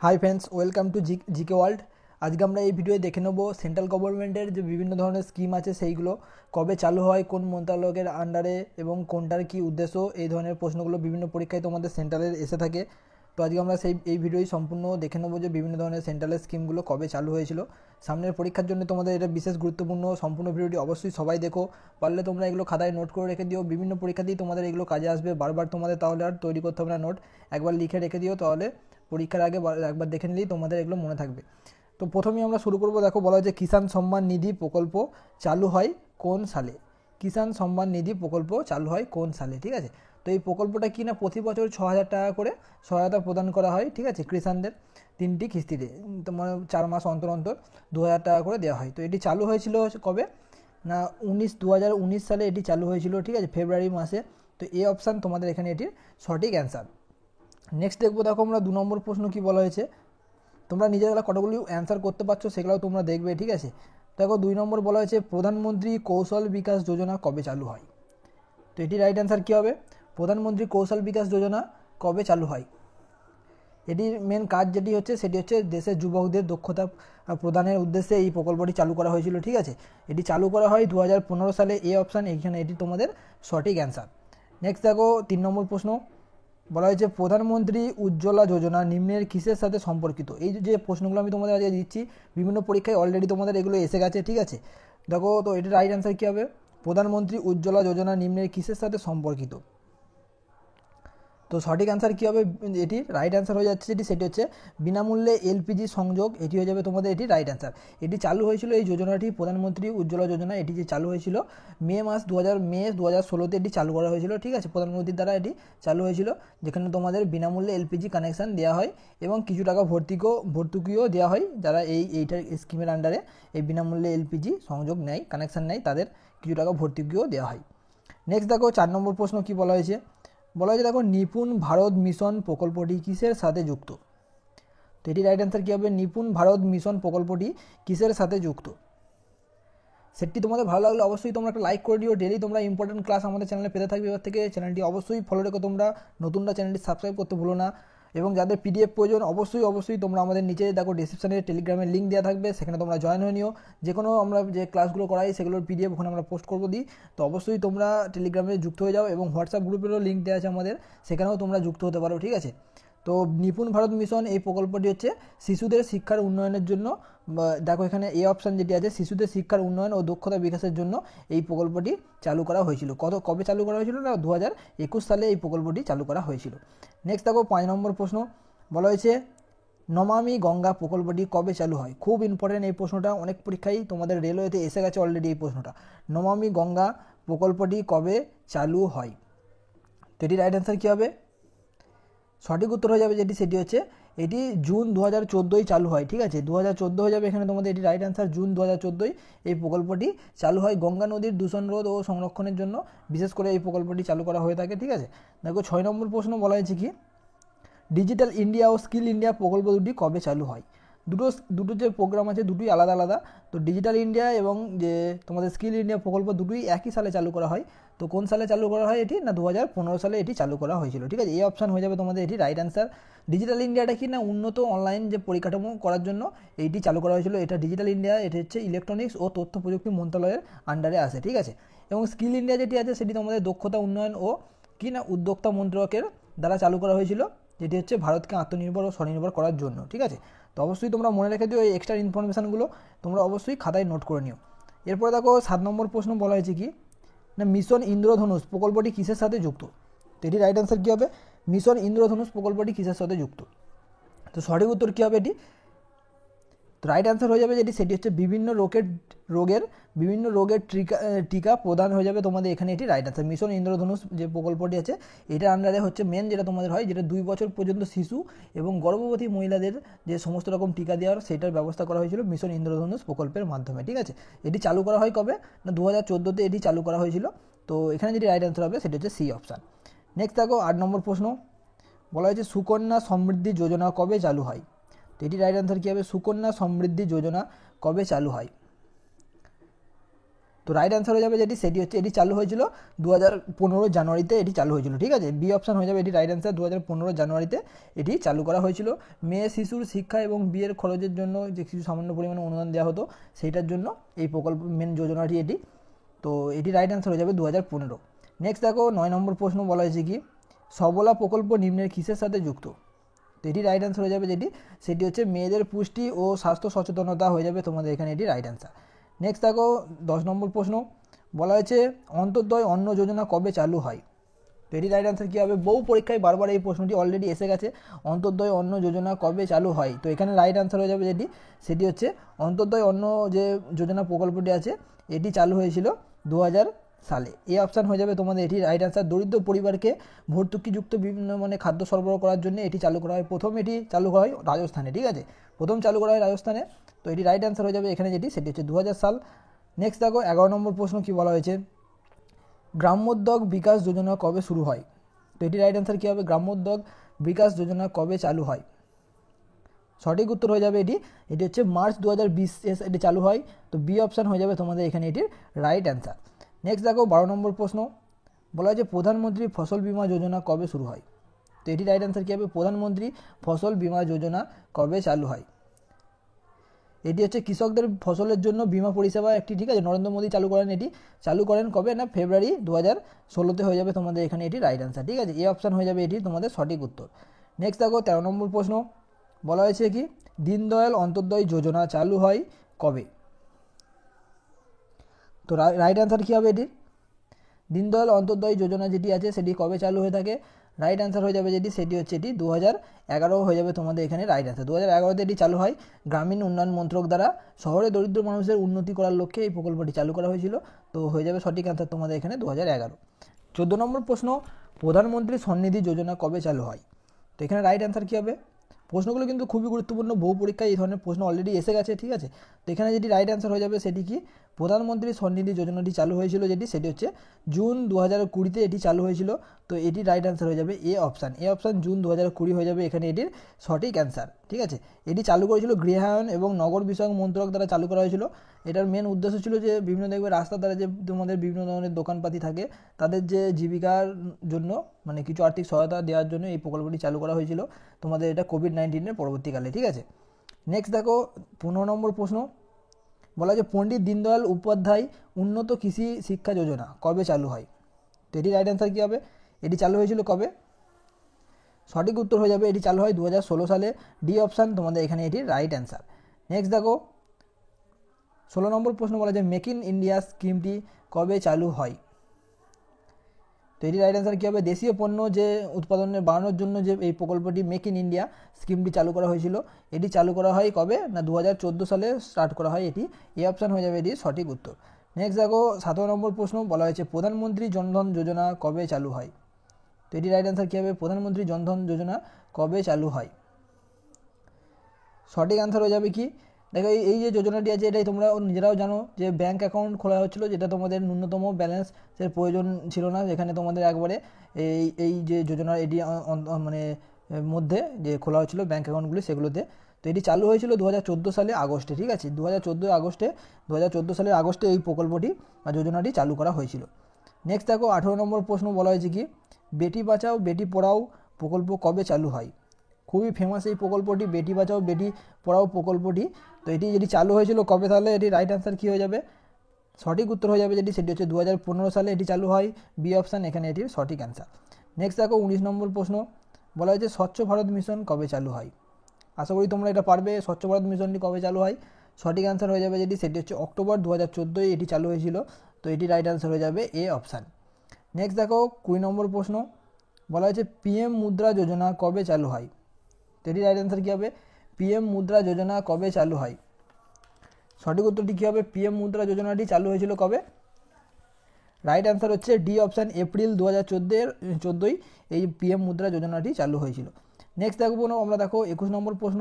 Hi friends, welcome to GK world. আজকে আমরা এই ভিডিওয়ে দেখে নেব সেন্ট্রাল গভর্নমেন্টের যে বিভিন্ন ধরনের স্কিম আছে সেইগুলো কবে চালু হয়, কোন মন্ত্রণালয়ের আন্ডারে এবং কোনটার কী উদ্দেশ্য, এই ধরনের প্রশ্নগুলো বিভিন্ন পরীক্ষায় তোমাদের সেন্ট্রালের এসে থাকে। তো আজকে আমরা এই ভিডিওই সম্পূর্ণ দেখে নেবো যে বিভিন্ন ধরনের সেন্ট্রালের স্কিমগুলো কবে চালু হয়েছিল। সামনের পরীক্ষার জন্য তোমাদের এটা বিশেষ গুরুত্বপূর্ণ। সম্পূর্ণ ভিডিওটি অবশ্যই সবাই দেখো, পারলে তোমরা এগুলো খাতায় নোট করে রেখে দিও। বিভিন্ন পরীক্ষাতেই তোমাদের এগুলো কাজে আসবে, বারবার তোমাদের তাহলে আর তৈরি করতে হবে না নোট, একবার লিখে রেখে দিও, তাহলে পরীক্ষার আগে একবার দেখে নিলেই তোমাদের এগুলো মনে থাকবে। তো প্রথমেই আমরা শুরু করবো। দেখো, বলা হয়েছে কিষাণ সম্মান নিধি প্রকল্প চালু হয় কোন সালে। কিষাণ সম্মান নিধি প্রকল্প চালু হয় কোন সালে, ঠিক আছে। তো এই প্রকল্পটা কি না, প্রতি বছর 6,000 টাকা করে সহায়তা প্রদান করা হয়, ঠিক আছে, কৃষাণদের 3টি কিস্তিতে, তোমার 4 মাস অন্তর অন্তর 2,000 টাকা করে দেওয়া হয়। তো এটি চালু হয়েছিল কবে না, 2019 সালে এটি চালু হয়েছিল, ঠিক আছে, ফেব্রুয়ারি মাসে। তো এই অপশান তোমাদের এখানে এটির সঠিক অ্যান্সার। নেক্সট দেখবো, দেখো আমরা 2 নম্বর প্রশ্ন কি বলা হয়েছে। তোমরা নিজেরা কতগুলি অ্যান্সার করতে পারছো সেগুলোও তোমরা দেখবে, ঠিক আছে। দেখো 2 নম্বর বলা হয়েছে প্রধানমন্ত্রী কৌশল বিকাশ যোজনা কবে চালু হয়। তো এটি রাইট অ্যান্সার কী হবে, প্রধানমন্ত্রী কৌশল বিকাশ যোজনা কবে চালু হয়। এটির মেন কাজ যেটি হচ্ছে সেটি হচ্ছে দেশের যুবকদের দক্ষতা প্রদানের উদ্দেশ্যে এই প্রকল্পটি চালু করা হয়েছিল, ঠিক আছে। এটি চালু করা হয় 2015 সালে। এই অপশান এখানে এটি তোমাদের সঠিক অ্যান্সার। নেক্সট দেখো 3 নম্বর প্রশ্ন বলা হয়েছে প্রধানমন্ত্রী উজ্জ্বলা যোজনা নিম্নের কিসের সাথে সম্পর্কিত। এই যে প্রশ্নগুলো আমি তোমাদের আজকে দিচ্ছি, বিভিন্ন পরীক্ষায় অলরেডি তোমাদের এগুলো এসে গেছে, ঠিক আছে। দেখো, তো এটির রাইট অ্যান্সার কী হবে, প্রধানমন্ত্রী উজ্জ্বলা যোজনা নিম্নের কিসের সাথে সম্পর্কিত। তো সঠিক অ্যান্সার কী হবে, এটির রাইট অ্যান্সার হয়ে যাচ্ছে সেটি হচ্ছে বিনামূল্যে এলপিজি সংযোগ। এটি হয়ে যাবে তোমাদের এটি রাইট অ্যান্সার। এটি চালু হয়েছিল, এই যোজনাটি প্রধানমন্ত্রী উজ্জ্বলা যোজনা, এটি যে চালু হয়েছিল মে 2016-তে এটি চালু করা হয়েছিল, ঠিক আছে, প্রধানমন্ত্রীর দ্বারা এটি চালু হয়েছিল, যেখানে তোমাদের বিনামূল্যে এলপিজি কানেকশান দেওয়া হয় এবং কিছু টাকা ভর্তুকিও দেওয়া হয় যারা এইটার স্কিমের আন্ডারে এই বিনামূল্যে এলপিজি সংযোগ নেয়, কানেকশান নেয়, তাদের কিছু টাকা ভর্তুকিও দেওয়া হয়। নেক্সট দেখো 4 নম্বর প্রশ্ন কি বলা হয়েছে। বলা হয়েছে দেখো নিপুণ ভারত মিশন প্রকল্পটি কিসের সাথে যুক্ত। তো এটি রাইট অ্যান্সার কী হবে, নিপুণ ভারত মিশন প্রকল্পটি কিসের সাথে যুক্ত। সেটি তোমাদের ভালো লাগলে অবশ্যই তোমরা একটা লাইক করে দিও। ডেলি তোমরা ইম্পর্টেন্ট ক্লাস আমাদের চ্যানেলে পেতে থাকবে এবার থেকে। চ্যানেলটি অবশ্যই ফলো রেখো তোমরা, নতুনরা চ্যানেলটি সাবস্ক্রাইব করতে ভুলো না। এবং যাদের পিডিএফ প্রয়োজন অবশ্যই তোমরা আমাদের নিচে দেখো ডিসক্রিপশানে টেলিগ্রামের লিঙ্ক দেওয়া থাকবে, সেখানে তোমরা জয়েন হয়ে নিও। যে কোনো আমরা যে ক্লাসগুলো করাই সেগুলোর পিডিএফ ওখানে আমরা পোস্ট করবো দিই। তো অবশ্যই তোমরা টেলিগ্রামে যুক্ত হয়ে যাও এবং হোয়াটসঅ্যাপ গ্রুপেরও লিঙ্ক দেওয়া আছে আমাদের, সেখানেও তোমরা যুক্ত হতে পারো, ঠিক আছে। তো নিপুণ ভারত মিশন এই প্রকল্পটি হচ্ছে শিশুদের শিক্ষার উন্নয়নের জন্য। দেখো এখানে এই অপশান যেটি আছে, শিশুদের শিক্ষার উন্নয়ন ও দক্ষতা বিকাশের জন্য এই প্রকল্পটি চালু করা হয়েছিল। কবে চালু করা হয়েছিল না, 2021 সালে এই প্রকল্পটি চালু করা হয়েছিল। নেক্সট দেখো 5 নম্বর প্রশ্ন বলা হয়েছে নমামি গঙ্গা প্রকল্পটি কবে চালু হয়। খুব ইম্পর্টেন্ট এই প্রশ্নটা, অনেক পরীক্ষায় তোমাদের রেলওয়েতে এসে গেছে অলরেডি এই প্রশ্নটা। নমামি গঙ্গা প্রকল্পটি কবে চালু হয়। তো এটি রাইট অ্যান্সার কী হবে, সঠিক উত্তর হয়ে যাবে সেটি হচ্ছে এটি জুন 2014 চালু হয়, ঠিক আছে, 2014 হয়ে যাবে এখানে তোমাদের এটি রাইট অ্যান্সার। জুন 2014 এই প্রকল্পটি চালু হয় গঙ্গা নদীর দূষণ রোধ ও সংরক্ষণের জন্য, বিশেষ করে এই প্রকল্পটি চালু করা হয়ে থাকে, ঠিক আছে। দেখো 6 নম্বর প্রশ্ন বলা হয়েছে কি ডিজিটাল ইন্ডিয়া ও স্কিল ইন্ডিয়া প্রকল্প দুটি কবে চালু হয়। দুটো যে প্রোগ্রাম আছে দুটোই আলাদা আলাদা। তো ডিজিটাল ইন্ডিয়া এবং যে তোমাদের স্কিল ইন্ডিয়া প্রকল্প দুটোই একই সালে চালু করা হয়। তো কোন সালে চালু করা হয় এটি না, 2015 সালে এটি চালু করা হয়েছিল, ঠিক আছে। এই অপশান হয়ে যাবে তোমাদের এটি রাইট অ্যান্সার। ডিজিটাল ইন্ডিয়াটা কি না, উন্নত অনলাইন যে পরিকাঠামো করার জন্য এইটি চালু করা হয়েছিল। এটা ডিজিটাল ইন্ডিয়া, এটা হচ্ছে ইলেকট্রনিক্স ও তথ্য প্রযুক্তি মন্ত্রণালয়ের আন্ডারে আসে, ঠিক আছে। এবং স্কিল ইন্ডিয়া যেটি আছে সেটি তোমাদের দক্ষতা উন্নয়ন ও কি না উদ্যোক্তা মন্ত্রকের দ্বারা চালু করা হয়েছিল, যেটি হচ্ছে ভারতকে আত্মনির্ভর ও স্বনির্ভর করার জন্য, ঠিক আছে। তো অবশ্যই তোমরা মনে রেখে দিও এই এক্সট্রা ইনফরমেশানগুলো, তোমরা অবশ্যই খাতায় নোট করে নিও। এরপরে দেখো 7 নম্বর প্রশ্ন বলা হয়েছে কি না মিশন ইন্দ্রধনুষ প্রকল্পটি কিসের সাথে যুক্ত। তো এটি রাইট অ্যান্সার কী হবে, মিশন ইন্দ্রধনুষ প্রকল্পটি কিসের সাথে যুক্ত। তো সঠিক উত্তর কী হবে এটি, তো রাইট অ্যান্সার হয়ে যাবে সেটি হচ্ছে বিভিন্ন রোগের টিকা প্রদান হয়ে যাবে তোমাদের এখানে, এটি রাইট অ্যান্সার। মিশন ইন্দ্রধনুষ যে প্রকল্পটি আছে এটার আন্ডারে হচ্ছে মেন যেটা তোমাদের হয়, যেটা 2 বছর পর্যন্ত শিশু এবং গর্ভবতী মহিলাদের যে সমস্ত রকম টিকা দেওয়ার সেটার ব্যবস্থা করা হয়েছিল মিশন ইন্দ্রধনুষ প্রকল্পের মাধ্যমে, ঠিক আছে। এটি চালু করা হয় কবে না, 2014-তে এটি চালু করা হয়েছিল। তো এখানে যেটি রাইট অ্যান্সার হবে সেটি হচ্ছে সি অপশান। নেক্সট দেখো 8 নম্বর প্রশ্ন বলা হয়েছে সুকন্যা সমৃদ্ধি যোজনা কবে চালু হয়। তো এটি রাইট অ্যান্সার কী হবে, সুকন্যা সমৃদ্ধি যোজনা কবে চালু হয়। তো রাইট অ্যান্সার হয়ে যাবে যেটি সেটি হচ্ছে এটি চালু হয়েছিল 2015 জানুয়ারিতে এটি চালু হয়েছিল, ঠিক আছে। বি অপশান হয়ে যাবে এটি রাইট অ্যান্সার, 2015 জানুয়ারিতে এটি চালু করা হয়েছিল। মেয়ে শিশুর শিক্ষা এবং বিয়ের খরচের জন্য যে কিছু সামান্য পরিমাণে অনুদান দেওয়া হতো সেইটার জন্য এই প্রকল্প মেন যোজনাটি এটি। তো এটি রাইট অ্যান্সার হয়ে যাবে 2015। নেক্সট দেখো 9 নম্বর প্রশ্ন বলা হয়েছে কি সবলা প্রকল্প নিম্নের কিসের সাথে যুক্ত। তো এটি রাইট অ্যান্সার হয়ে যাবে যেটি সেটি হচ্ছে মেয়েদের পুষ্টি ও স্বাস্থ্য সচেতনতা হয়ে যাবে তোমাদের এখানে এটি রাইট অ্যান্সার। নেক্সট দেখো 10 নম্বর প্রশ্ন বলা হয়েছে অন্তর্দয় অন্ন যোজনা কবে চালু হয়। তো এটি রাইট অ্যান্সার কী হবে, বহু পরীক্ষায় বারবার এই প্রশ্নটি অলরেডি এসে গেছে, অন্তর্দয় অন্ন যোজনা কবে চালু হয়। তো এখানে রাইট অ্যান্সার হয়ে যাবে যেটি সেটি হচ্ছে অন্তর্দয় অন্ন যে যোজনা প্রকল্পটি আছে এটি চালু হয়েছিল 2000 সালে। এই অপশান হয়ে যাবে তোমাদের এটি রাইট অ্যান্সার। দরিদ্র পরিবারকে ভর্তুকিযুক্ত বিভিন্ন মানে খাদ্য সরবরাহ করার জন্য এটি চালু করা হয়, প্রথম এটি চালু হয় রাজস্থানে, ঠিক আছে, প্রথম চালু করা হয় রাজস্থানে। তো এটি রাইট অ্যান্সার হয়ে যাবে এখানে যেটি সেটি হচ্ছে 2000 সাল। নেক্সট দেখো 11 নম্বর প্রশ্ন কী বলা হয়েছে গ্রামোদ্যোগ বিকাশ যোজনা কবে শুরু হয়। তো এটি রাইট অ্যান্সার কী হবে, গ্রামোদ্যোগ বিকাশ যোজনা কবে চালু হয়। সঠিক উত্তর হয়ে যাবে এটি এটি হচ্ছে মার্চ 2020 এটি চালু হয়। তো বি অপশান হয়ে যাবে তোমাদের এখানে এটির রাইট অ্যান্সার। নেক্সট দেখো 12 নম্বর প্রশ্ন বলা হয়েছে প্রধানমন্ত্রী ফসল বীমা যোজনা কবে শুরু হয়। তো এটি রাইট অ্যান্সার কী হবে, প্রধানমন্ত্রী ফসল বীমা যোজনা কবে চালু হয়। এটি হচ্ছে কৃষকদের ফসলের জন্য বীমা পরিষেবা একটি, ঠিক আছে, নরেন্দ্র মোদী চালু করেন, এটি চালু করেন কবে না ফেব্রুয়ারি 2016 হয়ে যাবে তোমাদের এখানে এটি রাইট অ্যান্সার, ঠিক আছে, এই অপশান হয়ে যাবে এটি তোমাদের সঠিক উত্তর। নেক্সট দেখো 13 নম্বর প্রশ্ন বলা হয়েছে কি দীনদয়াল অন্তর্দয় যোজনা চালু হয় কবে। তো রাইট অ্যান্সার কী হবে এটি, দীনদয়াল অন্তর্দয় যোজনা যেটি আছে সেটি কবে চালু হয়ে থাকে, রাইট অ্যান্সার হয়ে যাবে যেটি সেটি হচ্ছে এটি 2011 হয়ে যাবে তোমাদের এখানে রাইট অ্যান্সার। 2011তে এটি চালু হয় গ্রামীণ উন্নয়ন মন্ত্রক দ্বারা, শহরে দরিদ্র মানুষের উন্নতি করার লক্ষ্যে এই প্রকল্পটি চালু করা হয়েছিল। তো হয়ে যাবে সঠিক অ্যান্সার তোমাদের এখানে 2011। 14 নম্বর প্রশ্ন প্রধানমন্ত্রী স্বনিধি যোজনা কবে চালু হয়। তো এখানে রাইট অ্যান্সার কী হবে, প্রশ্নগুলো কিন্তু খুবই গুরুত্বপূর্ণ, বহু পরীক্ষায় এই ধরনের প্রশ্ন অলরেডি এসে গেছে, ঠিক আছে। তো এখানে যেটি রাইট অ্যান্সার হয়ে যাবে সেটি কি প্রধানমন্ত্রী স্বনিধি যোজনাটি চালু হয়েছিল যেটি সেটি হচ্ছে জুন 2020 এটি চালু হয়েছিল। তো এটি রাইট অ্যান্সার হয়ে যাবে A option, A option June 2020 হয়ে যাবে এখানে এটির সঠিক অ্যান্সার, ঠিক আছে। এটি চালু করেছিল গৃহায়ন এবং নগর বিষয়ক মন্ত্রক দ্বারা চালু করা হয়েছিল। এটার মেন উদ্দেশ্য ছিল যে বিভিন্ন দেখবে রাস্তার দ্বারা যে তোমাদের বিভিন্ন ধরনের দোকানপাতি থাকে তাদের যে জীবিকার জন্য মানে কিছু আর্থিক সহায়তা দেওয়ার জন্য এই প্রকল্পটি চালু করা হয়েছিল তোমাদের এটা কোভিড-19 পরবর্তীকালে, ঠিক আছে। নেক্সট দেখো 15 নম্বর প্রশ্ন বলা যে পণ্ডিত দীনদয়াল উপাধ্যায় উন্নত কৃষি শিক্ষা যোজনা কবে চালু হয়। তো এটি রাইট অ্যান্সার কী হবে, এটি চালু হয়েছিল কবে, সঠিক উত্তর হয়ে যাবে এটি চালু হয় 2016 সালে, ডি অপশান তোমাদের এখানে এটি রাইট অ্যান্সার। নেক্সট দেখো 16 নম্বর প্রশ্ন বলা যায় মেক ইন ইন্ডিয়া স্কিমটি কবে চালু হয়। তো এটি রাইট অ্যান্সার কী হবে, দেশীয় পণ্য যে উৎপাদনের বাড়ানোর জন্য যে এই প্রকল্পটি মেক ইন ইন্ডিয়া স্কিমটি চালু করা হয়েছিল এটি চালু করা হয় কবে না 2014 সালে স্টার্ট করা হয় এটি, এই অপশান হয়ে যাবে এটি সঠিক উত্তর। নেক্সট দেখো 17 নম্বর প্রশ্ন বলা হয়েছে প্রধানমন্ত্রী জনধন যোজনা কবে চালু হয়। তো এটি রাইট অ্যান্সার কী হবে, প্রধানমন্ত্রী জনধন যোজনা কবে চালু হয়, সঠিক অ্যান্সার হয়ে যাবে কি দেখো এই যে যোজনাটি আছে এটাই তোমরা নিজেরাও জানো যে ব্যাঙ্ক অ্যাকাউন্ট খোলা হচ্ছিলো যেটা তোমাদের ন্যূনতম ব্যালেন্সের প্রয়োজন ছিল না, যেখানে তোমাদের একবারে এই যে যোজনা এটি মানে মধ্যে যে খোলা হচ্ছিলো ব্যাঙ্ক অ্যাকাউন্টগুলি সেগুলোতে। তো এটি চালু হয়েছিল 2014 সালে আগস্টে, ঠিক আছে, 2014 সালের আগস্টে এই প্রকল্পটি বা যোজনাটি চালু করা হয়েছিল। নেক্সট দেখো 18 নম্বর প্রশ্ন বলা হয়েছে কি বেটি বাঁচাও বেটি পড়াও প্রকল্প কবে চালু হয়। খুবই ফেমাস এই প্রকল্পটি বেটি বাঁচাও বেটি পড়াও প্রকল্পটি। তো এটি যেটি চালু হয়েছিল কবে তাহলে এটি রাইট অ্যান্সার কী হয়ে যাবে, সঠিক উত্তর হয়ে যাবে যেটি সেটি হচ্ছে 2015 সালে এটি চালু হয়, বি অপশান এখানে এটির সঠিক অ্যান্সার। নেক্সট দেখো 19 নম্বর প্রশ্ন বলা হয়েছে স্বচ্ছ ভারত মিশন কবে চালু হয়। আশা করি তোমরা এটা পারবে, স্বচ্ছ ভারত মিশনটি কবে চালু হয়, সঠিক অ্যান্সার হয়ে যাবে যেটি সেটি হচ্ছে অক্টোবর 2014 এটি চালু হয়েছিল। তো এটি রাইট অ্যান্সার হয়ে যাবে এ অপশান। নেক্সট দেখো 20 নম্বর প্রশ্ন বলা হয়েছে পিএম মুদ্রা যোজনা কবে চালু হয়। তো এটি রাইট অ্যান্সার কী হবে, পিএম মুদ্রা যোজনা কবে চালু হয়, সঠিক উত্তরটি কী হবে, পিএম মুদ্রা যোজনাটি চালু হয়েছিল কবে, রাইট অ্যান্সার হচ্ছে ডি অপশান এপ্রিল 2014 এই পিএম মুদ্রা যোজনাটি চালু হয়েছিল। নেক্সট দেখবো আমরা দেখো 21 নম্বর প্রশ্ন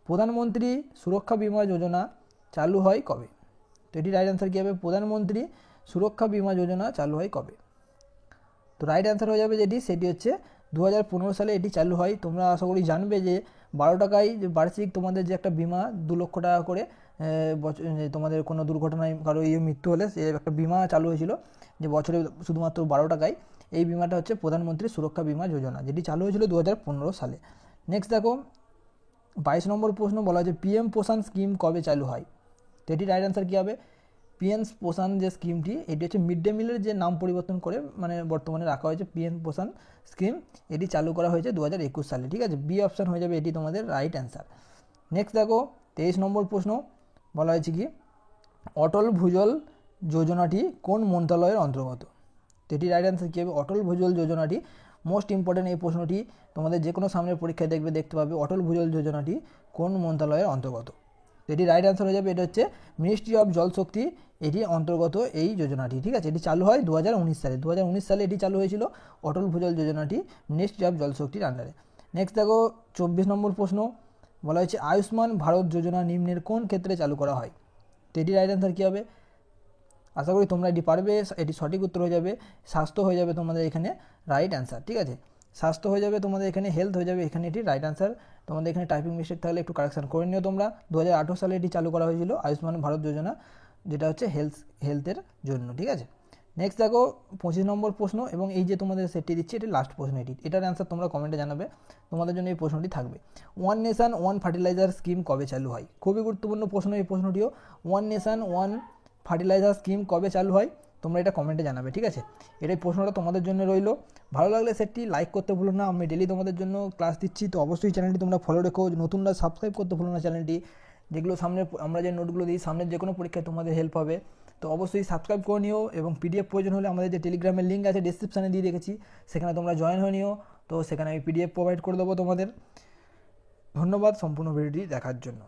প্রধানমন্ত্রী সুরক্ষা বিমা যোজনা চালু হয় কবে। তো এটি রাইট অ্যান্সার কী হবে, প্রধানমন্ত্রী সুরক্ষা বিমা যোজনা চালু হয় কবে। তো রাইট অ্যান্সার হয়ে যাবে যেটি সেটি হচ্ছে 2015 সালে এটি চালু হয়। তোমরা আশা করি জানবে যে 12 টাকায় যে বার্ষিক তোমাদের যে একটা বিমা 2 লক্ষ টাকা করে তোমাদের কোনো দুর্ঘটনায় কারো মৃত্যু হলে সে একটা বিমা চালু হয়েছিল, যে বছরে শুধুমাত্র 12 টাকায়। এই বিমাটা হচ্ছে প্রধানমন্ত্রী সুরক্ষা বিমা যোজনা, যেটি চালু হয়েছিল 2015 সালে। নেক্সট দেখো 22 নম্বর প্রশ্ন, বলা হয়েছে পিএম পোষণ স্কিম কবে চালু হয়? তো এটি রাইট অ্যান্সার কী হবে? পিএম পোষণ যে স্কিমটি, এটি হচ্ছে মিড ডে মিলের যে নাম পরিবর্তন করে মানে বর্তমানে রাখা হয়েছে পিএম পোষণ স্কিম, এটি চালু করা হয়েছে 2021 সালে। ঠিক আছে, বি অপশান হয়ে যাবে এটি তোমাদের রাইট অ্যান্সার। নেক্সট দেখো 23 নম্বর প্রশ্ন, বলা হয়েছে কি অটল ভূজল যোজনাটি কোন মন্ত্রণালয়ের অন্তর্গত? তো এটি রাইট অ্যান্সার কী হবে? অটল ভূজল যোজনাটি, মোস্ট ইম্পর্ট্যান্ট এই প্রশ্নটি তোমাদের যে কোনো সামনের পরীক্ষায় দেখতে পাবে, অটল ভূজল যোজনাটি কোন মন্ত্রণালয়ের অন্তর্গত? এটি রাইট অ্যান্সার হয়ে যাবে, এটা হচ্ছে মিনিস্ট্রি অফ জলশক্তি, এটি অন্তর্গত এই যোজনাটি। ঠিক আছে, এটি চালু হয় 2019 সালে। 2019 সালে এটি চালু হয়েছিল, অটল ভূজল যোজনাটি মিনিস্ট্রি অফ জলশক্তির আন্ডারে। নেক্সট দেখো 24 নম্বর প্রশ্ন, বলা হয়েছে আয়ুষ্মান ভারত যোজনা নিম্নের কোন ক্ষেত্রে চালু করা হয়? তো এটি রাইট অ্যান্সার কী হবে? আশা করি তোমরা এটি পারবে। এটি সঠিক উত্তর হয়ে যাবে স্বাস্থ্য হয়ে যাবে তোমাদের এখানে রাইট অ্যান্সার। ঠিক আছে, স্বাস্থ্য হয়ে যাবে তোমাদের এখানে, হেলথ হয়ে যাবে এখানে, এটি রাইট অ্যান্সার। তোমাদের এখানে টাইপিং মিস্টেক থাকলে একটু কারেকশন করে নিও তোমরা। 2018 সালে এটি চালু করা হয়েছিল আয়ুষ্মান ভারত যোজনা, যেটা হচ্ছে হেলথের জন্য। ঠিক আছে, নেক্সট দেখো 25 নম্বর প্রশ্ন, এবং এই যে তোমাদের সেটটি দিচ্ছি এটি লাস্ট প্রশ্ন। এটার অ্যান্সার তোমরা কমেন্টে জানাবে, তোমাদের জন্য এই প্রশ্নটি থাকবে। One nation one fertiliser scheme কবে চালু হয়? খুবই গুরুত্বপূর্ণ প্রশ্ন এই প্রশ্নটিও। One nation one fertiliser scheme কবে চালু হয়? তোমরা এটা কমেন্টে জানাবে। ঠিক আছে, এটাই প্রশ্নটা তোমাদের জন্য রইলো। ভালো লাগলে সেটটি লাইক করতে ভুলো না। আমি ডেলি তোমাদের জন্য ক্লাস দিচ্ছি, তো অবশ্যই চ্যানেলটি তোমরা ফলো রেখো। নতুনরা সাবস্ক্রাইব করতে ভুলো না চ্যানেলটি, যেগুলো সামনে আমরা যে নোটগুলো দিই সামনের যে কোনো পরীক্ষায় তোমাদের হেল্প হবে। তো অবশ্যই সাবস্ক্রাইব করে নিও, এবং পিডিএফ প্রয়োজন হলে আমাদের যে টেলিগ্রামের লিঙ্ক আছে ডিসক্রিপশানে দিয়ে রেখেছি, সেখানে তোমরা জয়েন হয়ে নিও। তো সেখানে আমি পিডিএফ প্রোভাইড করে দেবো তোমাদের। ধন্যবাদ সম্পূর্ণ ভিডিওটি দেখার জন্য।